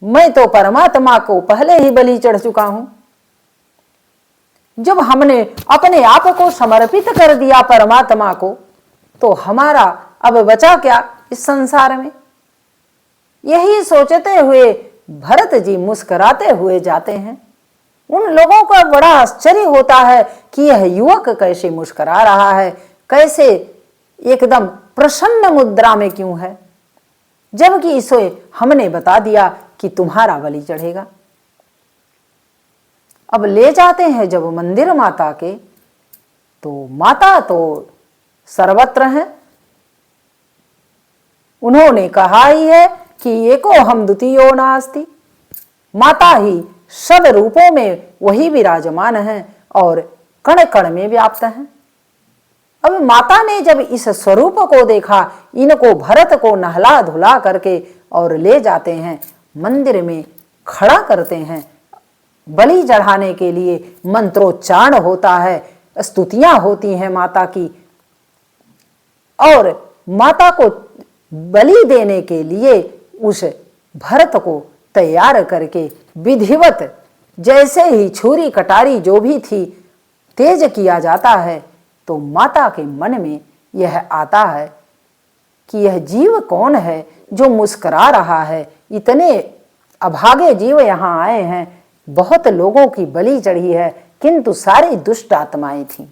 मैं तो परमात्मा को पहले ही बलि चढ़ चुका हूं। जब हमने अपने आप को समर्पित कर दिया परमात्मा को, तो हमारा अब बचा क्या इस संसार में। यही सोचते हुए भरत जी मुस्कुराते हुए जाते हैं। उन लोगों का बड़ा आश्चर्य होता है कि यह युवक कैसे मुस्कुरा रहा है, कैसे एकदम प्रसन्न मुद्रा में क्यों है, जबकि इसे हमने बता दिया कि तुम्हारा बलि चढ़ेगा। अब ले जाते हैं जब मंदिर माता के, तो माता तो सर्वत्र हैं। उन्होंने कहा ही है कि एको हम द्वितीयो नास्ति। माता ही सब रूपों में वही विराजमान हैं और कण कण में व्याप्त हैं। अब माता ने जब इस स्वरूप को देखा, इनको भरत को नहला धुला करके और ले जाते हैं मंदिर में खड़ा करते हैं। बलि चढ़ाने के लिए मंत्रोच्चारण होता है, स्तुतियां होती हैं माता की, और माता को बलि देने के लिए उस भरत को तैयार करके विधिवत जैसे ही छुरी कटारी जो भी थी तेज किया जाता है, तो माता के मन में यह आता है कि यह जीव कौन है जो मुस्कुरा रहा है। इतने अभागे जीव यहाँ आए हैं, बहुत लोगों की बलि चढ़ी है, किंतु सारी दुष्ट आत्माएं थीं।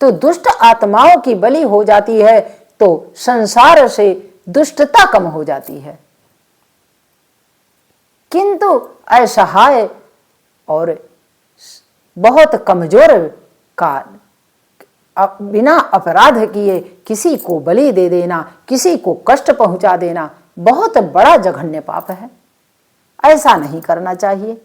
तो दुष्ट आत्माओं की बलि हो जाती है तो संसार से दुष्टता कम हो जाती है, किंतु असहाय और बहुत कमजोर का बिना अपराध किए किसी को बलि दे देना, किसी को कष्ट पहुंचा देना बहुत बड़ा जघन्य पाप है। ऐसा नहीं करना चाहिए।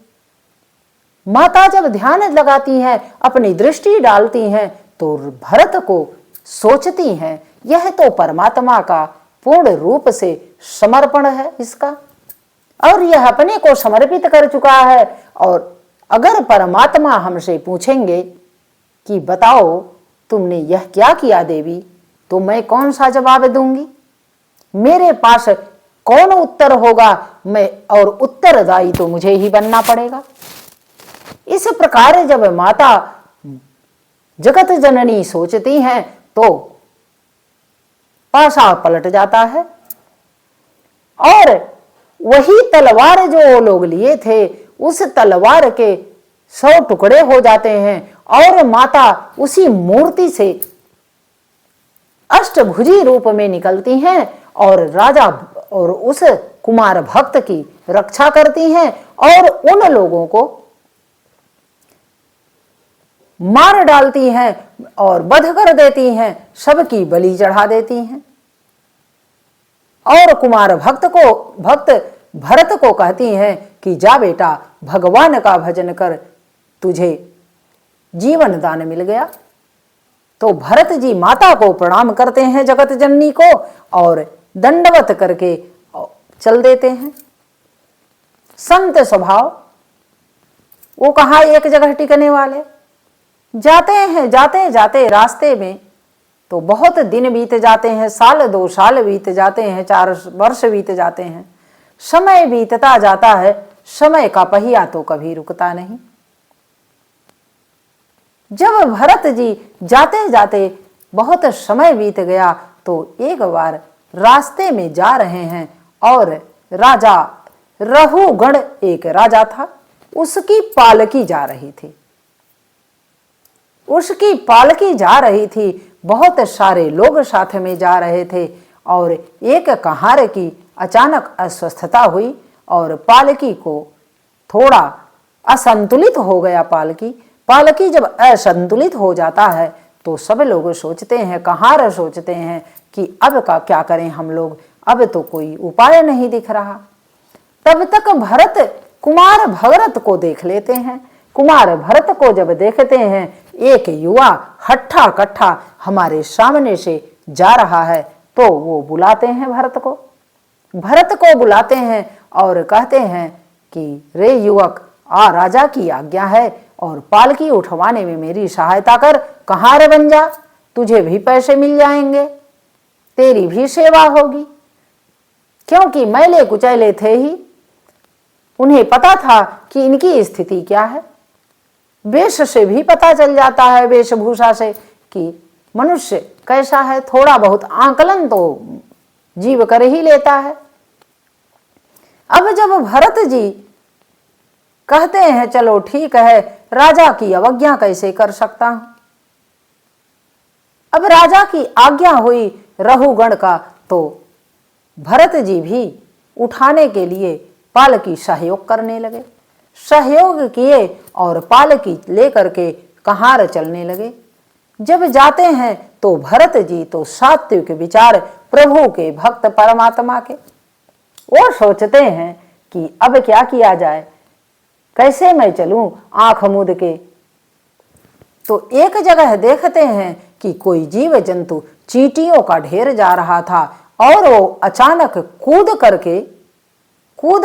माता जब ध्यान लगाती हैं, अपनी दृष्टि डालती हैं, तो भरत को सोचती हैं यह तो परमात्मा का पूर्ण रूप से समर्पण है इसका, और यह अपने को समर्पित कर चुका है। और अगर परमात्मा हमसे पूछेंगे कि बताओ तुमने यह क्या किया देवी, तो मैं कौन सा जवाब दूंगी, मेरे पास कौन उत्तर होगा, मैं और उत्तरदायी तो मुझे ही बनना पड़ेगा। इस प्रकार जब माता जगत जननी सोचती हैं तो पासा पलट जाता है, और वही तलवार जो लोग लिए थे उस तलवार के 100 टुकड़े हो जाते हैं, और माता उसी मूर्ति से अष्टभुजी रूप में निकलती हैं और राजा और उस कुमार भक्त की रक्षा करती हैं और उन लोगों को मार डालती हैं और वध कर देती हैं, सबकी बलि चढ़ा देती हैं। और कुमार भक्त भरत को कहती हैं कि जा बेटा भगवान का भजन कर, तुझे जीवन दान मिल गया। तो भरत जी माता को प्रणाम करते हैं जगत जननी को और दंडवत करके चल देते हैं। संत स्वभाव, वो कहाँ एक जगह टिकने वाले। जाते हैं, जाते जाते रास्ते में तो बहुत दिन बीत जाते हैं, साल 2 साल बीत जाते हैं, 4 वर्ष बीत जाते हैं। समय बीतता जाता है, समय का पहिया तो कभी रुकता नहीं। जब भरत जी जाते जाते बहुत समय बीत गया तो एक बार रास्ते में जा रहे हैं और राजा रहुगण एक राजा था, उसकी पालकी जा रही थी। उसकी पालकी जा रही थी, बहुत सारे लोग साथ में जा रहे थे, और एक कहार की अचानक अस्वस्थता हुई और पालकी को थोड़ा असंतुलित हो गया। पालकी जब असंतुलित हो जाता है तो सब लोग सोचते हैं, कहार सोचते हैं कि अब का क्या करें हम लोग, अब तो कोई उपाय नहीं दिख रहा। तब तक भरत कुमार भरत को देख लेते हैं। कुमार भरत को जब देखते हैं, एक युवा हट्ठा कट्ठा हमारे सामने से जा रहा है, तो वो बुलाते हैं भरत को। भरत को बुलाते हैं और कहते हैं कि रे युवक, आ राजा की आज्ञा है और पालकी उठवाने में मेरी सहायता कर, कहार बन जा, तुझे भी पैसे मिल जाएंगे, तेरी भी सेवा होगी। क्योंकि मैले कुचैले थे ही, उन्हें पता था कि इनकी स्थिति क्या है। वेश से भी पता चल जाता है, वेशभूषा से, कि मनुष्य कैसा है। थोड़ा बहुत आकलन तो जीव कर ही लेता है। अब जब भरत जी कहते हैं चलो ठीक है, राजा की अवज्ञा कैसे कर सकता हूं। अब राजा की आज्ञा हुई रहुगण का, तो भरत जी भी उठाने के लिए पालकी सहयोग करने लगे। सहयोग किए और पालकी लेकर के कहार चलने लगे। जब जाते हैं तो भरत जी तो सात्विक विचार, प्रभु के भक्त परमात्मा के, वो सोचते हैं कि अब क्या किया जाए, कैसे मैं चलूं आंख मूंद के। तो एक जगह देखते हैं कि कोई जीव जंतु चींटियों का ढेर जा रहा था और वो अचानक कूद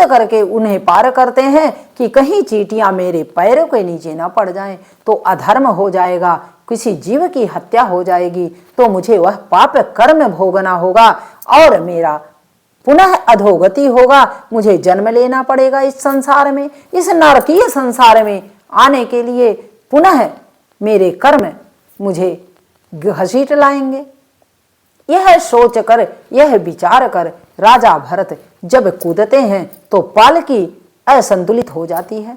करके उन्हें पार करते हैं कि कहीं चींटियां मेरे पैरों के नीचे न पड़ जाएं तो अधर्म हो जाएगा, किसी जीव की हत्या हो जाएगी, तो मुझे वह पाप कर्म भोगना होगा और मेरा पुनः अधोगति होगा, मुझे जन्म लेना पड़ेगा इस संसार में। इस नरकीय संसार में आने के लिए पुनः मेरे कर्म मुझे घसीट लाएंगे। यह सोच कर, यह विचार कर राजा भरत जब कूदते हैं तो पालकी असंतुलित हो जाती है।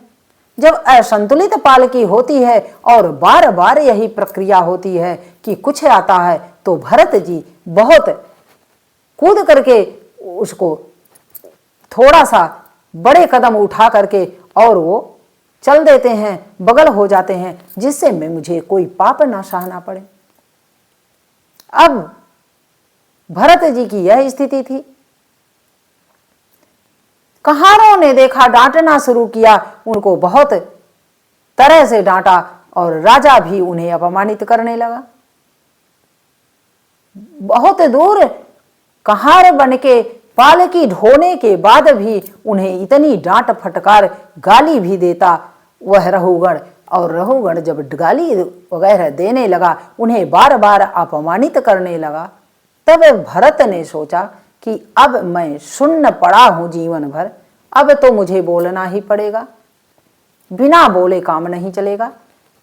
जब असंतुलित पालकी होती है और बार बार यही प्रक्रिया होती है कि कुछ आता है, तो भरत जी बहुत कूद करके उसको थोड़ा सा बड़े कदम उठा करके और वो चल देते हैं, बगल हो जाते हैं, जिससे मैं मुझे कोई पाप ना सहना पड़े। अब भरत जी की यह स्थिति थी। कहारों ने देखा, डांटना शुरू किया, उनको बहुत तरह से डांटा और राजा भी उन्हें अपमानित करने लगा। बहुत दूर कहार बनके पालकी ढोने के बाद भी उन्हें इतनी डांट फटकार गाली भी देता वह रहुगण, और रहुगण जब गाली वगैरह देने लगा, उन्हें बार बार अपमानित करने लगा, तब भरत ने सोचा कि अब मैं सुन्न पड़ा हूं जीवन भर, अब तो मुझे बोलना ही पड़ेगा, बिना बोले काम नहीं चलेगा,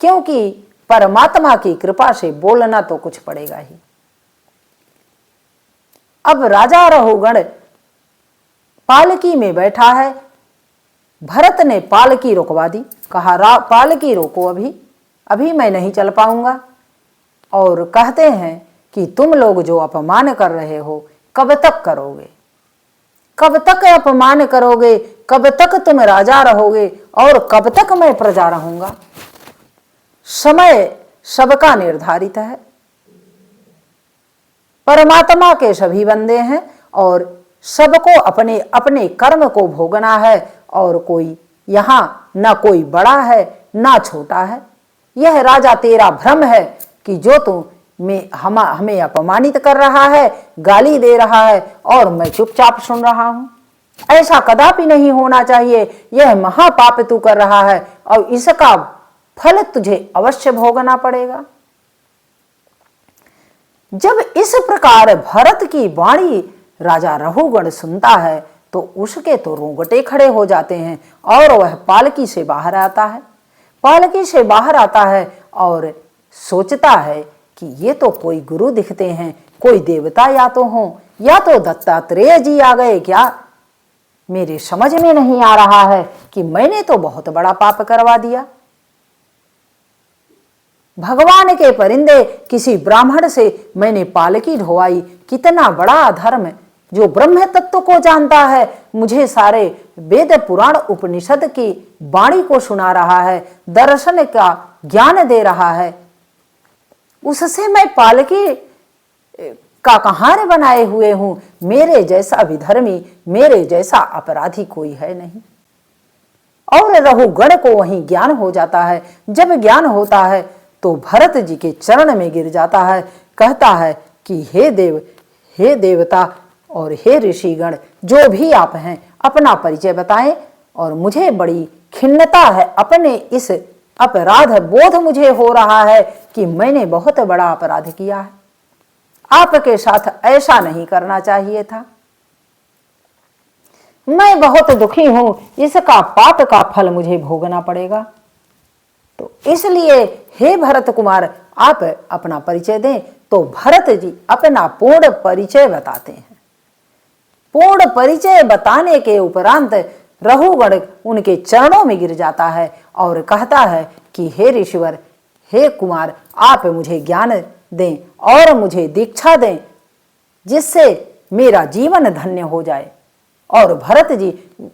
क्योंकि परमात्मा की कृपा से बोलना तो कुछ पड़ेगा ही। अब राजा रहुगण पालकी में बैठा है। भरत ने पालकी रोकवा दी, कहा पालकी रोको, अभी मैं नहीं चल पाऊंगा। और कहते हैं कि तुम लोग जो अपमान कर रहे हो, कब तक करोगे, कब तक अपमान करोगे, कब तक तुम राजा रहोगे और कब तक मैं प्रजा रहूंगा। समय सबका निर्धारित है, परमात्मा के सभी बंदे हैं और सबको अपने अपने कर्म को भोगना है, और कोई यहां ना कोई बड़ा है ना छोटा है। यह राजा तेरा भ्रम है कि जो तू हमें अपमानित कर रहा है, गाली दे रहा है और मैं चुपचाप सुन रहा हूं। ऐसा कदापि नहीं होना चाहिए। यह महापाप तू कर रहा है और इसका फल तुझे अवश्य भोगना पड़ेगा। जब इस प्रकार भरत की वाणी राजा रहुगण सुनता है तो उसके तो रोंगटे खड़े हो जाते हैं और वह पालकी से बाहर आता है। पालकी से बाहर आता है और सोचता है कि ये तो कोई गुरु दिखते हैं, कोई देवता या तो हों, या तो दत्तात्रेय जी आ गए क्या। मेरे समझ में नहीं आ रहा है कि मैंने तो बहुत बड़ा पाप करवा दिया। भगवान के परिंदे किसी ब्राह्मण से मैंने पालकी ढोवाई, कितना बड़ा अधर्म। जो ब्रह्म तत्व को जानता है, मुझे सारे वेद पुराण उपनिषद की वाणी को सुना रहा है, दर्शन का ज्ञान दे रहा है, उससे मैं पालकी का कहार बनाए हुए हूं। मेरे जैसा विधर्मी, मेरे जैसा अपराधी कोई है नहीं। और रहुगण को वहीं ज्ञान हो जाता है। जब ज्ञान होता है तो भरत जी के चरण में गिर जाता है, कहता है कि हे देव, हे देवता और हे ऋषिगण, जो भी आप हैं अपना परिचय बताएं। और मुझे बड़ी खिन्नता है, अपने इस अपराध बोध मुझे हो रहा है कि मैंने बहुत बड़ा अपराध किया है। आपके साथ ऐसा नहीं करना चाहिए था। मैं बहुत दुखी हूं, इसका पाप का फल मुझे भोगना पड़ेगा। तो इसलिए हे भरत कुमार, आप अपना परिचय दें। तो भरत जी अपना पूर्ण परिचय बताते हैं। पूर्ण परिचय बताने के उपरांत रहुगण उनके चरणों में गिर जाता है और कहता है कि हे ऋषिवर, हे कुमार, आप मुझे ज्ञान दें और मुझे दीक्षा दें, जिससे मेरा जीवन धन्य हो जाए। और भरत जी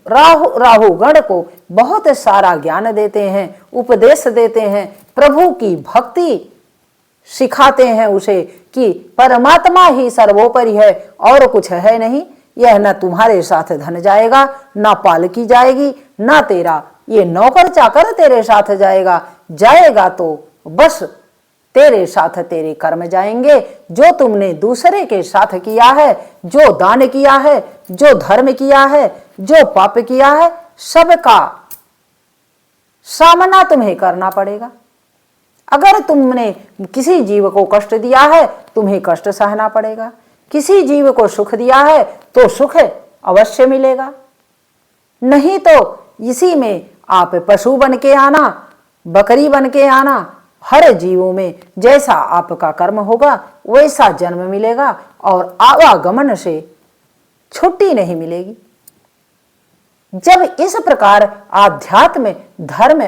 राहुगण को बहुत सारा ज्ञान देते हैं, उपदेश देते हैं, प्रभु की भक्ति सिखाते हैं उसे कि परमात्मा ही सर्वोपरि है और कुछ है नहीं। यह न तुम्हारे साथ धन जाएगा, न पालकी जाएगी, न तेरा ये नौकर चाकर तेरे साथ जाएगा तो बस तेरे साथ तेरे कर्म जाएंगे, जो तुमने दूसरे के साथ किया है, जो दान किया है, जो धर्म किया है, जो पाप किया है, सबका सामना तुम्हें करना पड़ेगा। अगर तुमने किसी जीव को कष्ट दिया है, तुम्हें कष्ट सहना पड़ेगा। किसी जीव को सुख दिया है तो सुख अवश्य मिलेगा। नहीं तो इसी में आप पशु बन के आना, बकरी बन के आना, हर जीवों में जैसा आपका कर्म होगा वैसा जन्म मिलेगा और आवागमन से छुट्टी नहीं मिलेगी। जब इस प्रकार आध्यात्म, धर्म,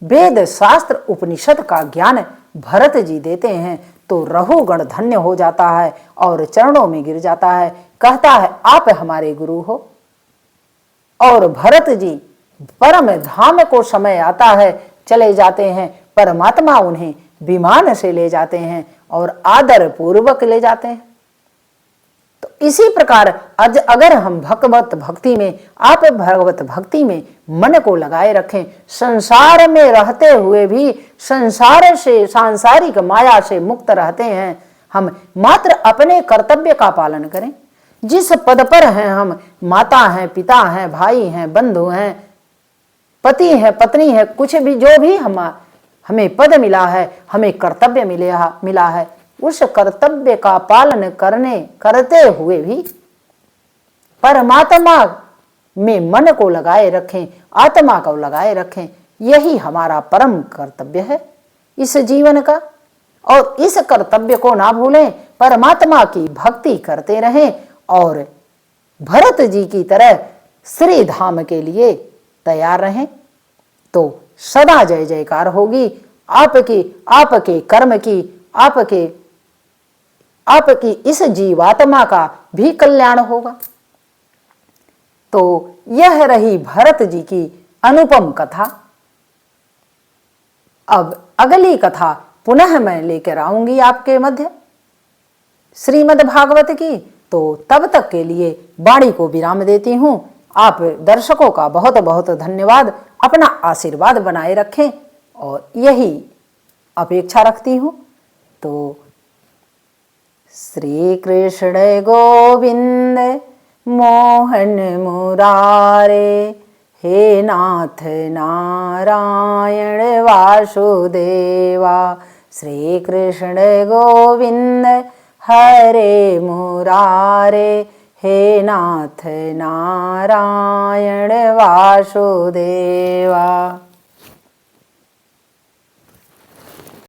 वेद, शास्त्र, उपनिषद का ज्ञान भरत जी देते हैं तो रहुगण धन्य हो जाता है और चरणों में गिर जाता है, कहता है आप हमारे गुरु हो। और भरत जी परम धाम को समय आता है, चले जाते हैं। परमात्मा उन्हें विमान से ले जाते हैं और आदर पूर्वक ले जाते हैं। तो इसी प्रकार आज अगर हम भगवत भक्ति में, आप भगवत भक्ति में मन को लगाए रखें, संसार में रहते हुए भी संसार से, सांसारिक माया से मुक्त रहते हैं, हम मात्र अपने कर्तव्य का पालन करें। जिस पद पर हैं हम, माता हैं, पिता हैं, भाई हैं, बंधु हैं, पति हैं, पत्नी है, कुछ भी जो भी हमें पद मिला है, हमें कर्तव्य मिला है, उस कर्तव्य का पालन करते हुए भी परमात्मा में मन को लगाए रखें, आत्मा को लगाए रखें। यही हमारा परम कर्तव्य है इस जीवन का। और इस कर्तव्य को ना भूलें, परमात्मा की भक्ति करते रहें और भरत जी की तरह श्री धाम के लिए तैयार रहें, तो सदा जय जयकार होगी। आपके कर्म की, आपकी इस जीवात्मा का भी कल्याण होगा। तो यह रही भरत जी की अनुपम कथा। अब अगली कथा पुनः मैं लेकर आऊंगी आपके मध्य, श्रीमद् भागवत की। तो तब तक के लिए वाणी को विराम देती हूं। आप दर्शकों का बहुत बहुत धन्यवाद। अपना आशीर्वाद बनाए रखें और यही अपेक्षा रखती हूं। तो श्री कृष्ण गोविंद मोहन मुरारे, हे नाथ नारायण वासुदेवा। श्री कृष्ण गोविंद हरे मुरारे, हे नाथ नारायण वासुदेवा।